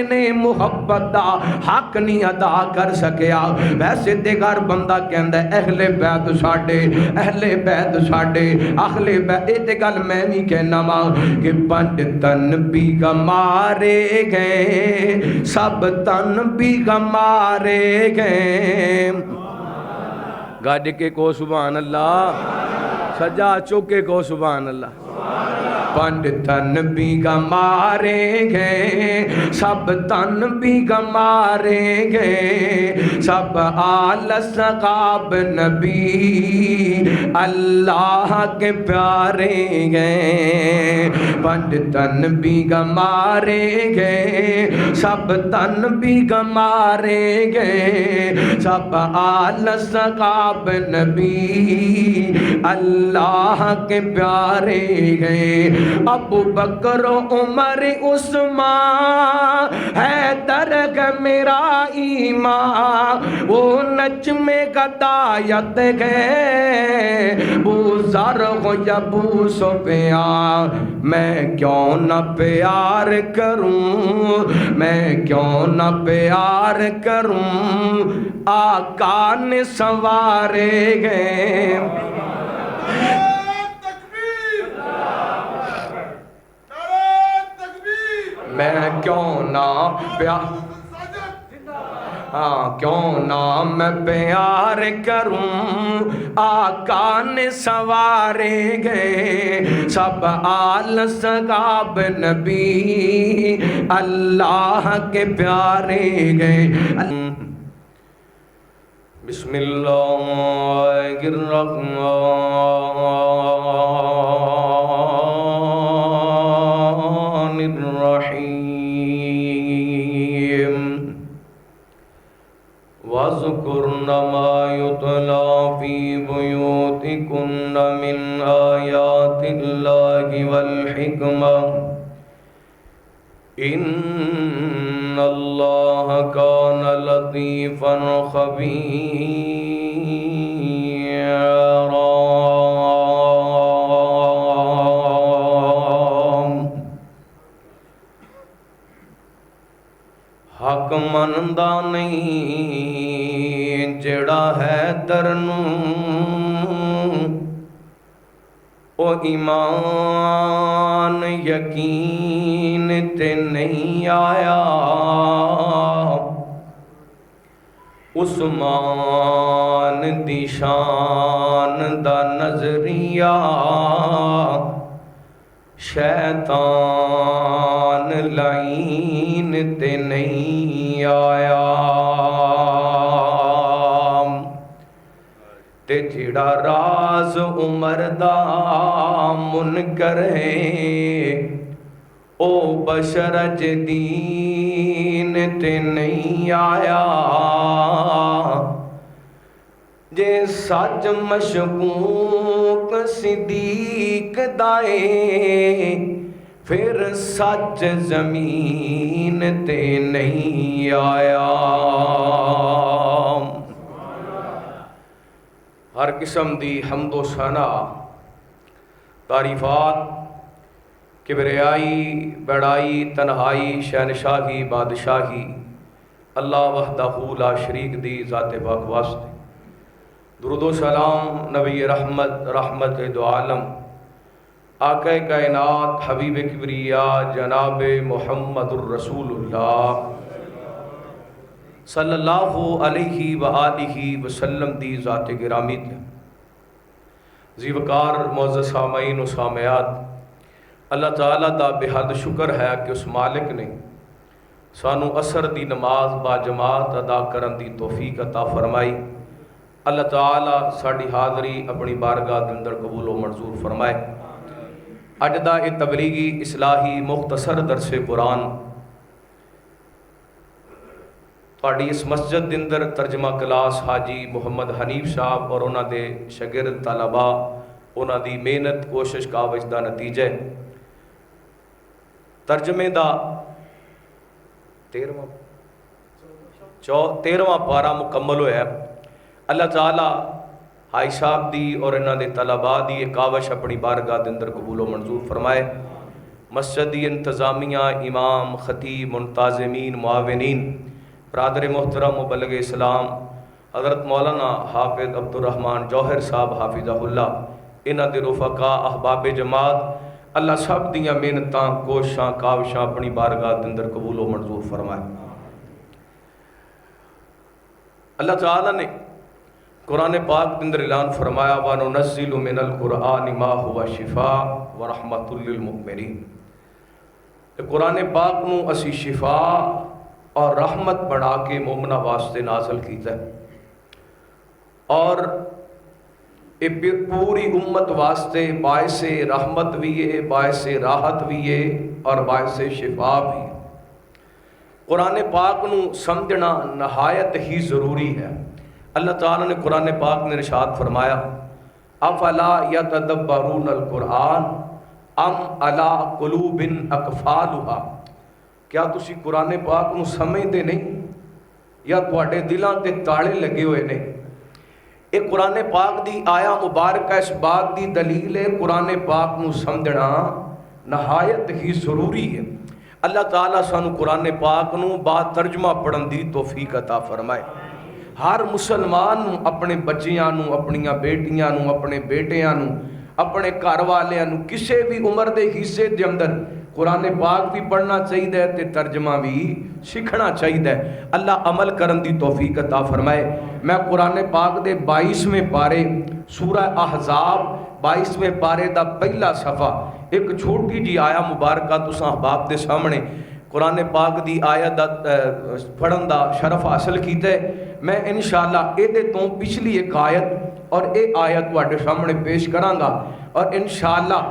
نے محبت دا حق نہیں ادا کر سکیا. ویسے تے گھر بندہ کہندا اہل بیت ساڈے، اہل بیت ساڈے، اہل بیت. اے تے گل میں نہیں کہنا وا کہ پنج تن بھی مارے گئے، سب تن بھی مارے گئے. گاڑ کے کو سبحان اللہ، سجا چوکے کو سبحان اللہ. پنج تن بھی مارے گئے، سب تن بھی مارے گئے، سب آل صحاب نبی اللہ کے پیارے گئے. پنج تن بھی مارے گئے، سب تن بھی مارے گئے، سب آل صحاب نبی اللہ کے پیارے گئے. ابو بکر عمر عثمان حیدر کا میرا ایمان، وہ نجم غدایت گئے. ابو ذر ہو یا ابو سفیان، میں کیوں نہ پیار کروں، میں کیوں نہ پیار کروں، آقا نے سنوارے گئے. میں کیوں نہ پیار، ہاں کیوں نہ میں پیار کروں، آقا نے سنوارے گئے. سب آل صحاب نبی اللہ کے پیارے گئے. بسم اللہ الرحمن الرحیم. وَاذْكُرْنَ مَا يُتْلَى فِي بُيُوتِكُنَّ مِنْ آيَاتِ اللَّهِ وَالْحِكْمَةِ إِنَّ اللَّهَ كَانَ لَطِيفًا خَبِيرًا. حق مندا نہیں جڑا ہے درنوں، او ایمان یقین تے نہیں آیا. عثمان دی شان دا نظریہ شیطان لعین تے نہیں آیا. تے جڑا راز عمر دا منکر ہے، او بشرج دین تے نہیں آیا. جے سچ مشکوک صدیق دائے، پھر سچ زمین تے نہیں آیا. ہر قسم دی حمد و ثنا، تعریفات، کبریائی، بڑائی، تنہائی، شہنشاہی، بادشاہی اللہ وحدہ لا شریک دی ذات پاک واسطے. درود و سلام نبی رحمت، رحمت دو عالم، آقا کائنات، حبیب کبریا جناب محمد الرسول اللہ صلی اللہ علیہ وآلہ وسلم دی ذات گرامی تے. ذی وقار معزز سامعین و سامعات، اللہ تعالیٰ دا بے حد شکر ہے کہ اس مالک نے سانو عصر دی نماز با جماعت ادا کرن دی توفیق عطا فرمائی. اللہ تعالیٰ ساڑی حاضری اپنی بارگاہ دے اندر قبول و منظور فرمائے. اج دا اے تبلیغی اصلاحی مختصر درس قرآن تھوڑی اس مسجد دے اندر ترجمہ کلاس حاجی محمد حنیف صاحب اور انہاں دے شاگرد طلباء انہاں دی محنت کوشش کاوش دا نتیجہ ترجمے دا 13واں پارہ مکمل ہویا ہے. اللہ تعالیٰ حاجی صاحب دی اور انہاں دے طلباء دی کاوش اپنی بارگاہ دے اندر قبول و منظور فرمائے. مسجدی انتظامیہ، امام، خطیب، منتظمین، معاونین، برادر محترم مبلغ اسلام حضرت مولانا حافظ عبدالرحمن جوہر صاحب حافظہ اللہ، انہاں دے رفقا، احباب جماعت، اللہ سب دیاں محنتاں، کوششاں، کاوشاں اپنی بارگاہ دے اندر قبول و منظور فرمائے۔ اللہ تعالیٰ نے قرآن پاک کے اندر اعلان فرمایا وَنُنَزِّلُ مِنَ الْقُرْآنِ مَا هُوَ شِفَاءٌ وَرَحْمَةٌ لِّلْمُؤْمِنِينَ۔ قرآن پاک نو اسی شفا اور رحمت بنا کے مومنہ واسطے نازل کیتا ہے، اور پوری امت واسطے باعث رحمت بھی ہے، باعث راحت بھی ہے اور باعث شفا بھی ہے۔ قرآن پاک نو سمجھنا نہایت ہی ضروری ہے۔ اللہ تعالیٰ نے قرآن پاک نے ارشاد فرمایا افلا یتدبرون القرآن ام علی قلوب اقفالها، کیا تسی قرآن پاک نو سمجھتے نہیں یا تواڈے دلاں تے تاڑے لگے ہوئے نے؟ یہ قرآن پاک دی آیا مبارکہ اس بات دی دلیل ہے قرآن پاک نو سمجھنا نہایت ہی ضروری ہے۔ اللہ تعالیٰ سانو قرآن پاک نو با ترجمہ پڑھن دی توفیق عطا فرمائے۔ ہر مسلمان نو اپنے بچیاں نو، اپنیاں بیٹیاں نو، اپنے بیٹیاں نو، اپنے گھر والیاں نو کسے بھی عمر دے حصے دے اندر قرآن پاک بھی پڑھنا چاہیے تے ترجمہ بھی سیکھنا چاہیے۔ اللہ عمل کرن دی توفیق عطا فرمائے۔ میں قرآن پاک دے 22ویں پارے سورہ احزاب 22ویں پارے دا پہلا صفحہ ایک چھوٹی جی آیا مبارکہ تساں احباب دے سامنے قرآن پاک دی آیت دا پڑھن دا شرف حاصل کیتا ہے۔ میں انشاءاللہ اے دے تو پچھلی ایک آیت اور اے آیت تواڈے سامنے پیش کراں گا، اور انشاءاللہ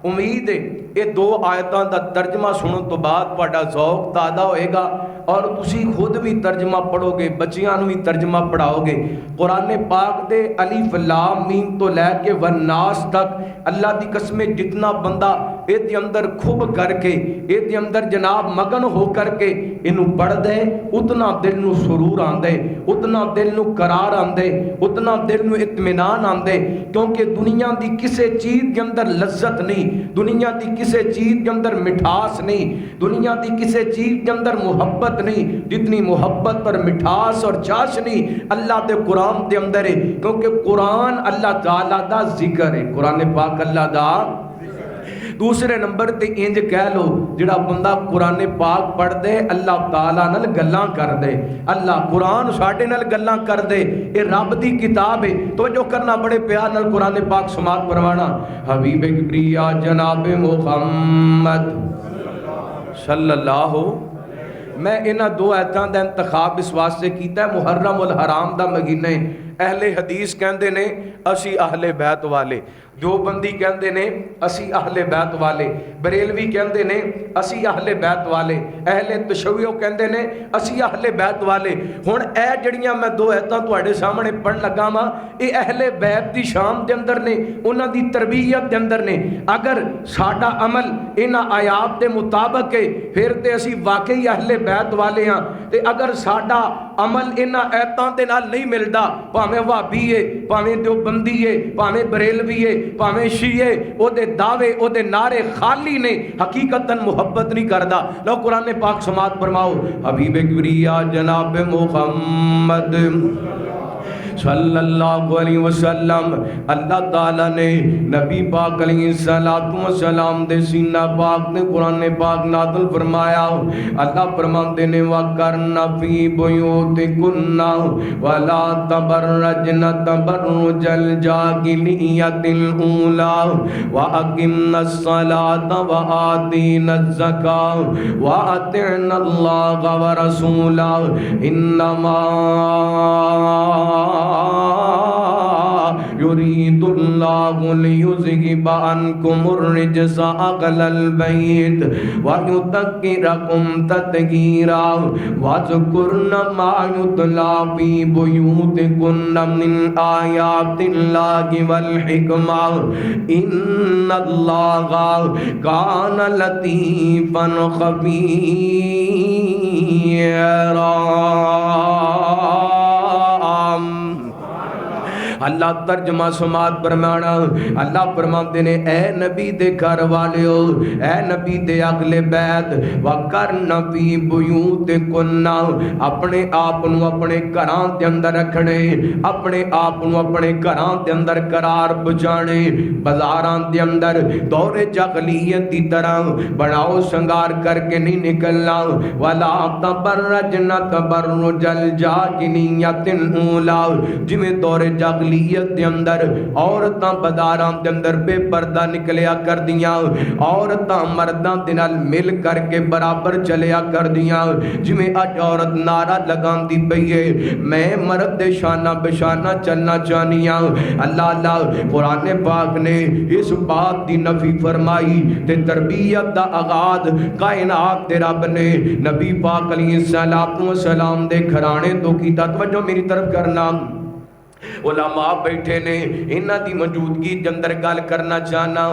امید ہے یہ دو آیتاں دا ترجمہ سنن تو بعد تواڈا ذوق تازہ ہوئے گا اور تسی خود بھی ترجمہ پڑھو گے، بچیاں نو بھی ترجمہ پڑھاؤ گے۔ قرآن پاک دے الف لام میم تو لے کے والناس تک اللہ دی قسم جتنا بندہ اے دے اندر کھب کر کے، اے دے اندر جناب مگن ہو کر کے انو پڑھ دے، اتنا دل نو سرور آندے، اتنا دل نو قرار آندے، اتنا دل نو اطمینان آندے، کیونکہ دنیا دی کسے چیز کے اندر لذت نہیں، دنیا دی کسے چیز کے اندر مٹھاس نہیں، دنیا دی کسے چیز کے اندر محبت نہیں جتنی محبت اور مٹھاس اور چاشنی اللہ دے قرآن دے اندر ہے، کیونکہ قرآن اللہ تعالیٰ دا ذکر ہے، قرآن پاک اللہ دا۔ دوسرے نمبر تے انج کہہ لو جڑا بندہ قرآن پاک پڑھ دے اللہ تعالیٰ نال گلاں کر دے، اللہ قرآن ساڈے نال گلاں کر دے، اے رب دی کتاب ہے۔ توجہ کرنا بڑے پیار نال قرآن پاک سماعت فرمانا۔ حبیب کبریا جناب محمد صلی اللہ، میں انہاں دو آیتاں دا انتخاب اس واسطے کیتا ہے، محرم الحرام دا مہینے اہل حدیث کہندے نے اسی اہل بیت والے، دیوبندی کہندے نے اسی اہل بیت والے، بریلوی کہندے نے اسی اہل بیت والے، اہل تشیع کہندے نے اسی اہل بیت والے۔ ہن اے جڑیاں میں دو آیتاں تواڈے سامنے پڑھن لگا واں، اے اہل بیت دی شان دے اندر نے، انہاں دی تربیت دے اندر نے۔ اگر ساڈا عمل انہاں آیات دے مطابق ہے پھر تے اسی واقعی اہل بیت والے ہاں، تے اگر ساڈا عمل انہاں آیتاں دے نال نہیں ملدا، بھاویں وہابی ہے، بھاویں دیوبندی ہے، بھاویں بریلوی ہے، بھاویں شیعہ، او دے دعوے او دے نعرے خالی نے، حقیقتاً محبت نہیں کردا۔ لو قرآن پاک سماعت فرماؤ۔ حبیب کبریا جناب محمد صلی اللہ علیہ وسلم، اللہ تعالیٰ نے نبی پاک علیہ السلام دے سینہ پاک نے قرآن پاک نازل فرمایا۔ اللہ فرماتے نے وَقَرْنَ فِي بُيُوتِكُنَّ وَلَا تَبَرَّجْنَ تَبَرُّجَ الْجَاهِلِيَّةِ الْأُولَىٰ وَأَقِمْنَ الصَّلَاةَ وَآتِينَ الزَّكَاةَ وَأَطِعْنَ اللَّهَ وَرَسُولَهُ إِنَّمَا يريد الله ليذهب عنكم الرجس أهل البيت ويطهركم تطهيرا واذكرن ما يتلى في بيوتكن من آيات الله والحكمة إن الله كان لطيفا خبيرا۔ اللہ ترجمہ سماعت فرمانا، اللہ فرماتے نے اے نبی دے گھر والیو، اے نبی دے اگلے بیت، وَقَرْنَ فِي بُيُوتِكُنَّ، اپنے آپ نو اپنے گھراں دے اندر رکھنے، اپنے آپ نو اپنے گھراں دے اندر قرار بجانے، بازاراں دے اندر دور جاہلیت دی طرح بناؤ سنگار کر کے نہیں نکلنا، وَلَا تَبَرَّجْنَ تَبَرُّجَ الْجَاهِلِيَّةِ الْأُولَىٰ، جویں دور جاہلیت دے اندر عورتاں بازاراں دے اندر بے پردہ نکلیا کر دیاں، عورتاں مرداں دے نال مل کر کے برابر چلیا کر دیاں، جویں اج عورت نعرہ لگاندی پئی ہے میں مرد دے شانہ بشانہ چلنا چاہنیاں۔ اللہ قرآن پاک نے اس بات دی نفی فرمائی تے تربیت دا آغاز کائنات دے رب نے نبی پاک علیہ السلام دے گھرانے تو کیتا۔ توجہ میری طرف کرنا، علماء بیٹھے نے انہاں دی موجودگی دے اندر گل کرنا چاہنا،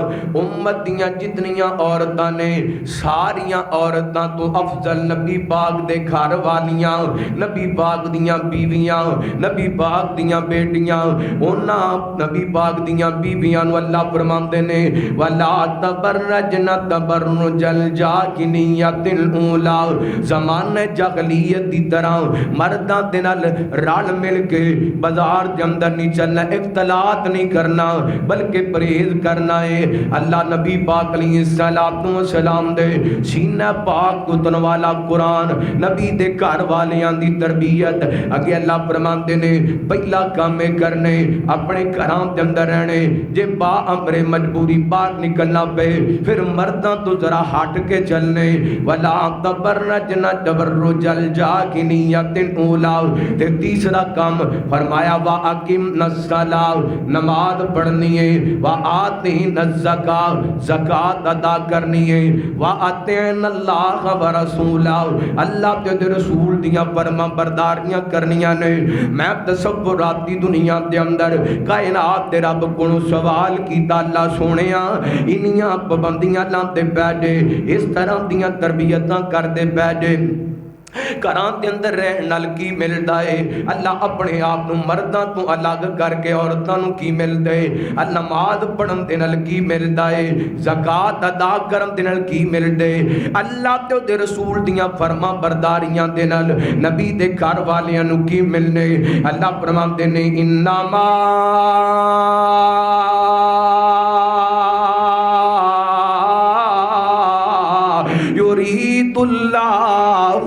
امت دیاں جتنیاں عورتاں نے ساریاں عورتاں تو افضل نبی پاک دے گھر والیاں، نبی پاک دیاں بیویاں، نبی پاک دیاں بیٹیاں، انہاں نبی پاک دیاں بیویاں نو اللہ فرماندے نے وَلَا تَبَرَّجْنَ تَبَرُّجَ الْجَاهِلِيَّةِ الْأُولَىٰ، زمانہ جاہلیت دی طرح مرداں دے نال رل مل کے بازار دے اندر نہیں چلنا، اختلاط نہیں کرنا بلکہ پرہیز کرنا ہے۔ اللہ نبی پاک علیہ السلام دے سینہ پاک اتن والا قرآن، نبی دے گھر والیاں دی تربیت اگے اللہ فرماندے نے پہلا کام کرنے اپنے گھراں دے اندر رہنے، جے با امر مجبوری باہر نکلنا پے پھر مرداں تو ذرا ہٹ کے چلنے، وَلَا تَبَرَّجْنَ تَبَرُّجَ الْجَاهِلِيَّةِ الْأُولَىٰ، تے تیسرا کام فرمایا وَأَقِمْنَ الصَّلَاةَ، نماز پڑھنی ہے، وَآتِينَ الزَّكَاةَ، زکوٰۃ ادا کرنی ہے، وَأَطِعْنَ اللَّهَ وَرَسُولَهُ، اللہ تے رسول دیاں فرما برداریاں کرنیاں نے۔ میں تصوراتی دنیا دے اندر کائنات دے رب کو سوال کیتا، اللہ سونیاں انیاں پابندیاں لاندے پے جے، اس طرح دیاں تربیتاں کردے پے جے، گھراں دے اندر رہن نال کی ملدا ہے؟ اللہ اپنے آپ نو مرداں تو الگ کر کے عورتاں نو کی ملدا ہے؟ نماز پڑھن دے نال کی ملدا ہے؟ زکات ادا کرن دے نال کی ملدا ہے؟ اللہ تے اودے رسول دیاں فرما برداریاں دے نال نبی دے گھر والیاں نو کی ملنے؟ اللہ فرماندے نے انما یرید اللہ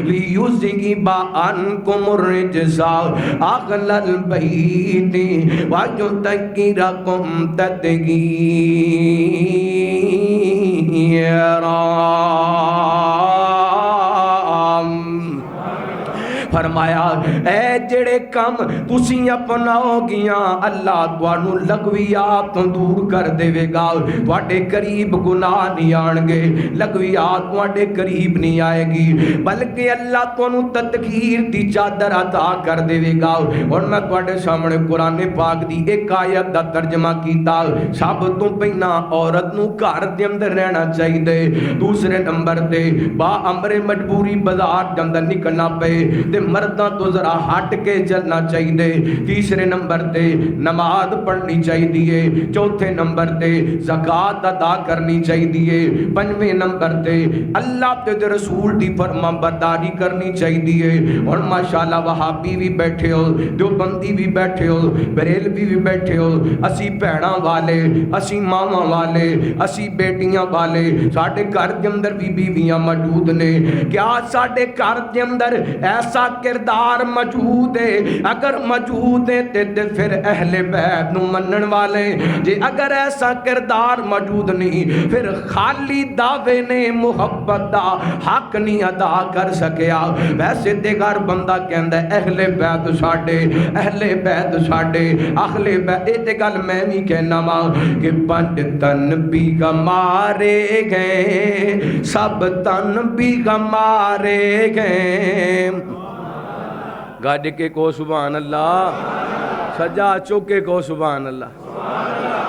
لیذہب عنکم الرجس اہل البیت ویطہرکم تطہیرا۔ فرمایا اے جڑے کم تسی اپناؤ گیاں اللہ توانو لغویات تو دور کر دے گا، تواڈے قریب گناہ نہیں آن گے، لغویات تواڈے قریب نہیں آئے گی، بلکہ اللہ تانوں تطہیر دی چادر عطا کر دے گا۔ اور میں تواڈے سامنے قرآن پاک دی ایک آیت دا ترجمہ کیتا، سب تو پہلا عورت نو گھر دے اندر رہنا چاہیے، دوسرے نمبر تے با امر مجبوری بازار دے اندر نکلنا پے تے مرداں تو ذرا ہٹ کے چلنا چاہیے، تیسرے نمبر تے نماز پڑھنی چاہیے، چوتھے نمبر تے زکات ادا کرنی چاہیے، پنجویں نمبر تے اللہ تے رسول دی فرما برداری کرنی چاہیے۔ اور ماشاءاللہ وہابی بھی بیٹھے ہو، دیوبندی بھی بیٹھے ہو، بریلوی بھی بیٹھے ہو، اسی بہناں والے، اسی ماواں والے، اسی بیٹیاں والے، ساڈے گھر دے اندر بھی بیویاں موجود نے، کیا ساڈے گھر دے اندر ایسا کردار موجود ہے؟ اگر موجود ہے تے پھر اہل بیت نو منن والے، جے اگر ایسا کردار موجود نہیں پھر خالی دعوے نے محبت دا حق نہیں ادا کر سکیا۔ ویسے تے گھر بندہ کہندا ہے اہل بیت ساڈے، اہل بیت ساڈے، اہل بیت، اے تے گل میں بھی کہنا وا کہ پنج تن بھی مارے گئے، سب تن بھی مارے گئے، گاڑ کے کو سبحان اللہ، سجا چوکے کو سبحان اللہ۔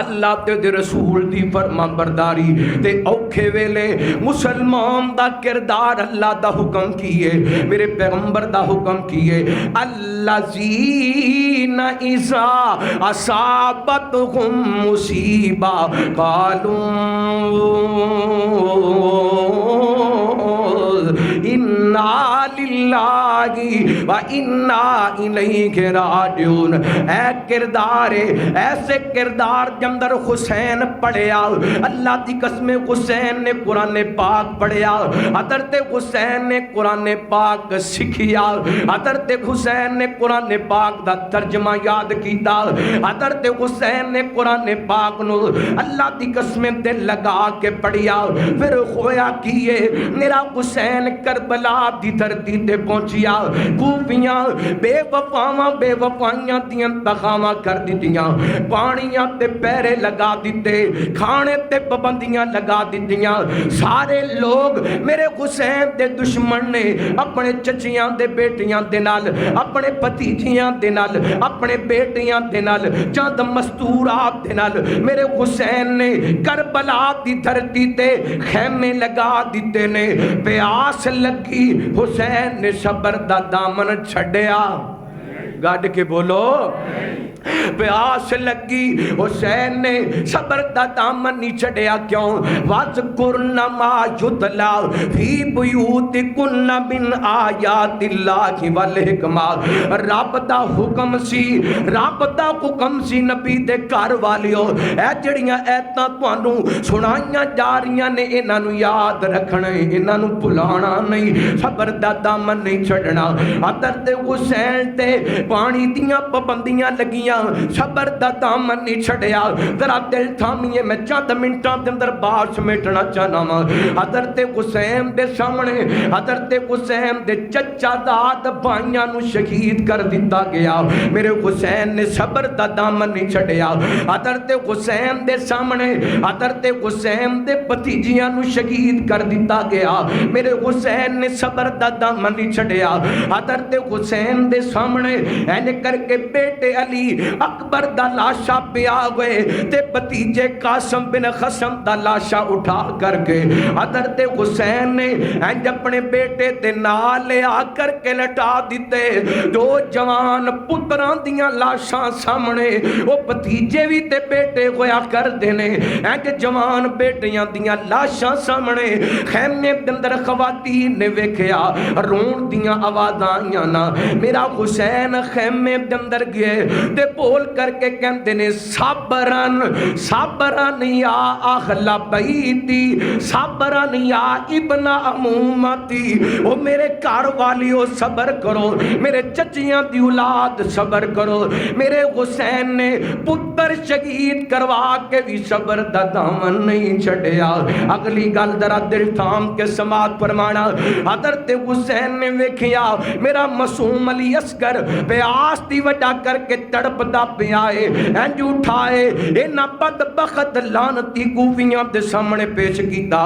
اللہ تے رسول دی فرما برداری تے اوکھے ویلے مسلمان دا کردار اللہ دا حکم کیے، میرے پیغمبر دا حکم کیے، الذین اذا اصابتہم مصیبہ قالوا انا للہ و انا الیہ راجعون۔ اے کردار، ایسے کردار کے اندر حسین پڑھیا، اللہ دی قسم حسین نے قرآن پاک پڑھیا، حضرت حسین نے قرآن پاک سکھیا، حضرت حسین نے قرآن پاک دا ترجمہ یاد کیتا، حضرت حسین نے قرآن پاک نو اللہ دی قسم دل لگا کے پڑھیا۔ پھر ہویا کیے، میرا حسین کربلا دی دھرتی تے پہنچیا، کوفیاں بے وفاواں بے وفائیاں دیاں تخاواں کر دیتیاں، پانیاں تے پیرے لگا دیتے، کھانے تے پابندیاں لگا دیتیاں۔ سارے لوگ میرے حسین دے دشمن نے اپنے چچیاں دے بیٹیاں دے نال، اپنے بھتیجیاں دے نال، اپنے بیٹیاں دے نال، چند مستورات دے نال میرے حسین نے کربلا دی دھرتی تے خیمے لگا دیتے نے۔ پیاس لگی، حسین نے صبر دا دامن چھڑیا، گاڑ کے بولو، پیاس لگی، حسین نے صبر دا دامن نہیں چھڑیا۔ کیوں؟ وَاذْكُرْنَ مَا يُتْلَىٰ فِي بُيُوتِكُنَّ مِنْ آیَاتِ اللَّهِ وَالْحِکْمَةِ۔ رب دا حکم سی، رب دا حکم سی نبی دے گھر والیو، اے جڑیاں ایتاں تانوں سنائیاں جا رہیاں نے، انہاں نوں یاد رکھنا، انہاں نوں بھلانا نہیں، صبر دا دامن نہیں چھڑنا۔ حضرت حسین تے پانی دیاں پابندیاں لگیاں، صبر دا دامن نہیں چھڑیا۔ ذرا دل تھامیے، میں چند منٹاں دے اندر بات سمیٹنا چاہنا وا۔ حضرت حسین دے سامنے حضرت حسین دے چچا داد بھائیاں نو شہید کر دیتا گیا، میرے حسین نے صبر دا دامن نہیں چھڑیا۔ حضرت حسین دے سامنے حضرت حسین دے بھتیجیاں نو شہید کر دیتا گیا، میرے حسین نے صبر دا دامن نہیں چھڑیا۔ حضرت حسین دے سامنے اینے کر کے بیٹے علی اکبر دا لاشا پیا ہوئے تے بھتیجے قاسم بن قاسم دا لاشا اٹھا کر کے حضرت حسین نے اپنے بیٹے تے نال لے آ کر کے لٹا دیتے۔ دو جوان پتران دیاں لاشاں سامنے، وہ بھتیجے بھی تے بیٹے ہویا کر دینے، جوان بیٹیاں دیاں لاشاں سامنے خیمے دے اندر خواتین نے ویکھیا، رون دیاں آوازاں آئیاں نا۔ میرا حسین خیمے دے اندر گئے تے بول کر کے کہندے نے صبرن صبرن یا اہل بیتی، صبرن یا ابن عمومتی، او میرے گھر والیو صبر کرو، میرے چچیاں دی اولاد صبر کرو۔ میرے حسین نے پتر شہید کروا کے بھی صبر دا دامن نہیں چھڑیا۔ اگلی گل ذرا دل تھام کے سماعت فرمانا، حضرت حسین نے ویکھیا میرا معصوم علی اصغر پیاس دی وجہ کر کے تڑپ دا پیائے، انج اٹھائے اینا بدبخت لعنتی کوفیاں دے سامنے پیش کیتا۔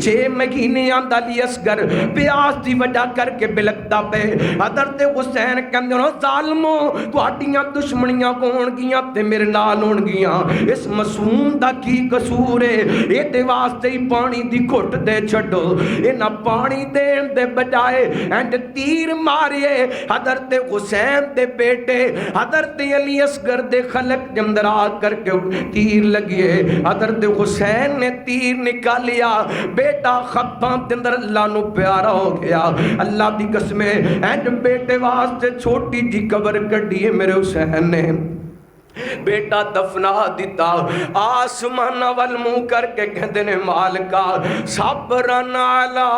6 مہینے آندا علی اصغر پیاس دی وجہ کر کے بلکتا پے۔ حضرت حسین کہندے نو ظالمو تہاڈیاں دشمنیاں ہون گیاں تے میرے نال ہون گیاں، اس معصوم دا کی قصور ہے؟ اے دے واسطے ہی پانی دی گھٹ دے چھڈو۔ اینا پانی دین دے بجائے انج تیر مارے حضرت حسین دے بیٹے حضرت علی اصغر دے خلق جمدر آ کر کے تیر لگیے۔ حضرت حسین نے تیر نکالیا، بیٹا خطاں دندر اللہ نو پیارا ہو گیا۔ اللہ دی قسم اینڈ بیٹے واسطے چھوٹی جی قبر کڈی ہے میرے حسین نے، بیٹا دفنا دیتا۔ آسمان وال منہ کر کے کہندے نے مالکا صبرن علی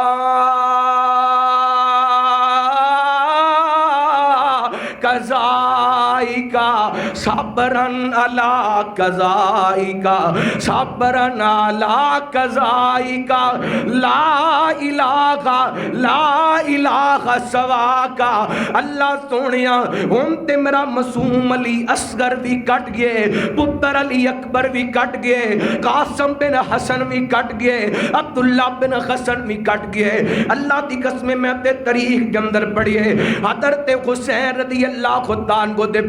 قضائکا، صبرن علی قضائکا، صبرن علی قضائکا، لا الہ سواکا۔ اللہ سونیا ہم تے میرا معصوم علی اصغر بھی کٹ گئے، پتر علی اکبر بھی کٹ گئے، قاسم بن حسن بھی کٹ گئے، عبداللہ بن حسن بھی کٹ گئے۔ اللہ دی قسم میں تے تاریخ کے اندر پڑھیے حضرت حسین رضی اللہ خدان کو دے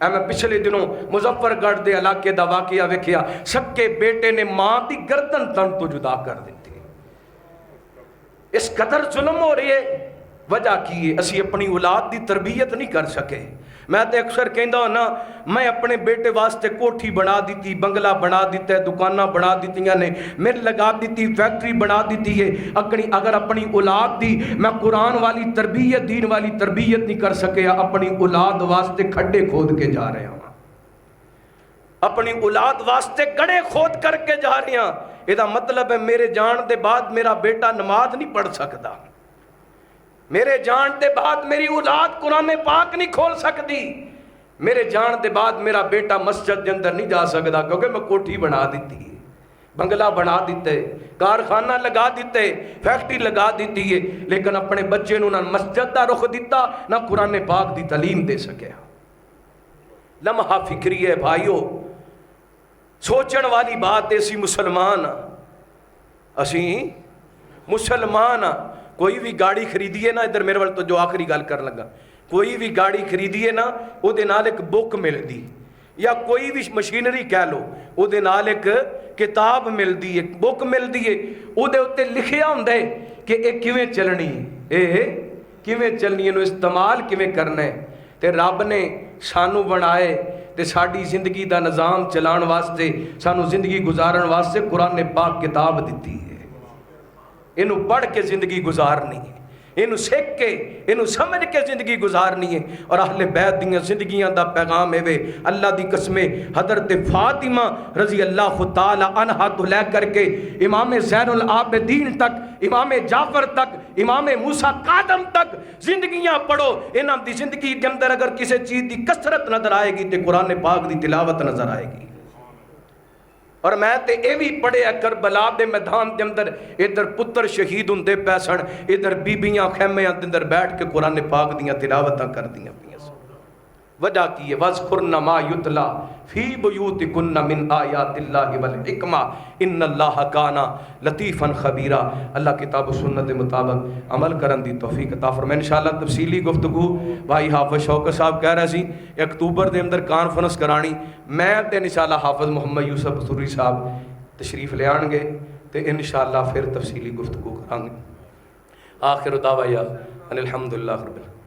میں پچھلے دنوں مظفر گڑھ دے علاقے دا واقعہ ویکھیا، سکے بیٹے نے ماں دی گردن تن تو جدا کر دیتی۔ اس قدر ظلم ہو رہی ہے، وجہ کی ہے؟ اسی اپنی اولاد دی تربیت نہیں کر سکے۔ میں تے اکثر کہندا ہوں نا، میں اپنے بیٹے واسطے کوٹھی بنا دیتی، بنگلہ بنا دیتا ہے، دکاناں بنا دیتیاں نے، مل لگا دیتی، فیکٹری بنا دیتی ہے، اگر اپنی اولاد دی میں قرآن والی تربیت، دین والی تربیت نہیں کر سکے، اپنی اولاد واسطے کھڈے کھود کے جا رہے ہوں، اپنی اولاد واسطے گڑے کھود کر کے جا رہے ہیں۔ یہ مطلب ہے میرے جان دے بعد میرا بیٹا نماز نہیں پڑھ سکتا، میرے جان دے بعد میری اولاد قرآن پاک نہیں کھول سکتی، میرے جان دے بعد میرا بیٹا مسجد کے اندر نہیں جا سکتا، کیونکہ میں کوٹھی بنا دیتی ہے، بنگلہ بنا دیتے، کارخانہ لگا دیتے، فیکٹری لگا دیتی ہے، لیکن اپنے بچے نو نہ مسجد دا رخ دیتا، نہ قرآن پاک دی تعلیم دے سکیا۔ لمحہ فکری ہے بھائیو، سوچن والی بات ہے، اسی مسلمان کوئی بھی گاڑی خریدیے نا، ادھر میرے وال تو جو آخری گل کر لگا، کوئی بھی گاڑی خریدیے نا، او دے نال ایک بک مل دی، یا کوئی بھی مشینری کہہ لو، او دے نال ایک کتاب مل دی، ایک بک مل دی ہے، او دے اتے لکھیا ہوندے کہ اے کیویں چلنی ہے، اے کیویں چلنی ہے، نو استعمال کیویں کرنا ہے۔ تے رب نے سانو بنائے تے ساڈی زندگی دا نظام چلان واسطے، سانو زندگی گزارن واسطے قرآن پاک کتاب دیتی ہے، انہوں پڑھ کے زندگی گزارنی ہے، انہوں سیکھ کے، انہوں سمجھ کے زندگی گزارنی ہے۔ اور اہل بیت دیاں زندگیاں دا پیغام ہے، اللہ دی قسمیں حضرت فاطمہ رضی اللہ تعالی عنہا تو لے کر کے امام زین العابدین تک، امام جعفر تک، امام موسیٰ کاظم تک زندگیاں پڑھو، انہاں دی زندگی کے اندر اگر کسی چیز دی کثرت نظر آئے گی تے قرآن پاک دی تلاوت نظر آئے گی۔ اور میں تے اے بھی پڑھے کربلا دے میدان دے اندر، ادھر پتر شہید ہوندے پیسن، ادھر بیبیاں خیمیاں دے اندر بیٹھ کے قرآن پاک دیاں تلاوتاں کر دیاں پیاں۔ وجہ کی ہے وَاذْكُرْنَ مَا يُتْلَى فِي بُيُوتِكُنَّ مِنْ آيَاتِ اللَّهِ وَالْحِكْمَةِ إِنَّ اللَّهَ كَانَ لَطِيفًا خَبِيرًا۔ اللہ کتاب و سنت کے مطابق عمل کرن دی توفیق عطا فرمائے۔ انشاءاللہ تفصیلی گفتگو بھائی حافظ شوکت صاحب کہہ رہے سی اکتوبر دے اندر کانفرنس کرانی، میں تے انشاءاللہ حافظ محمد یوسف سوری صاحب تشریف لے آن گے تے انشاءاللہ پھر تفصیلی گفتگو کریں گے۔ آخر دعوایا ان الحمدللہ رب العالمین۔